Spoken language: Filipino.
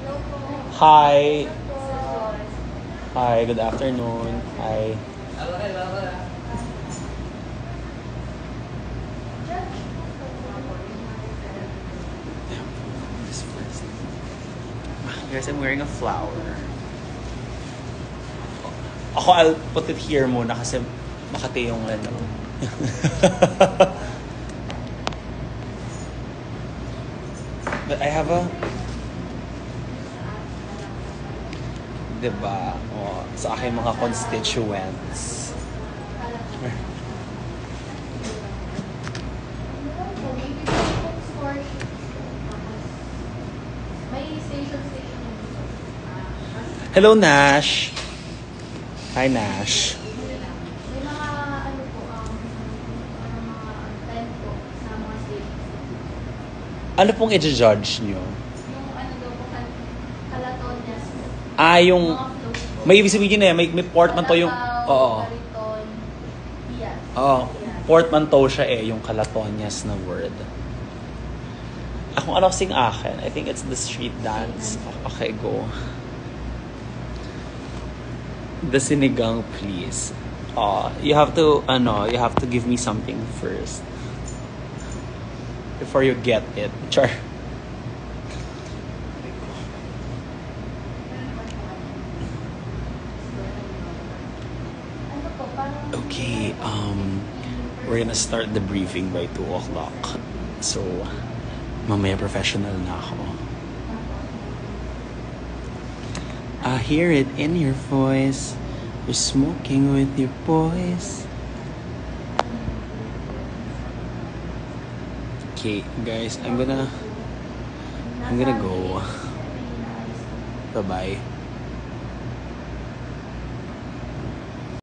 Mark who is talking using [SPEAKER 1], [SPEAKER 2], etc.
[SPEAKER 1] Hi. Hi, good afternoon. Hi. Guys, I'm wearing a flower. Ako, I'll put it here muna kasi makati yung ano. But I have a... Diba? Oh, sa aking mga constituents. Hello, Nash. Hi, Nash.
[SPEAKER 2] May mga ano po, mga time po sa mga stations.
[SPEAKER 1] Ano pong i-judge nyo?
[SPEAKER 2] Yung ano daw po, Calatonias po.
[SPEAKER 1] Yung...
[SPEAKER 2] Mga flows po.
[SPEAKER 1] May ibig sabihin may portmanteau yung...
[SPEAKER 2] Calataw,
[SPEAKER 1] Oo.
[SPEAKER 2] Bariton, Diaz.
[SPEAKER 1] Oo. Portmanteau siya yung Calatonias na word. Kung ano kasing akin, I think it's the street dance. Okay, go. The sinigang, please. You have to give me something first. Before you get it. Char. Okay, we're gonna start the briefing by 2 o'clock. So, mamaya professional na ako. I hear it in your voice. You're smoking with your boys. Okay, guys, I'm gonna go. Bye-bye.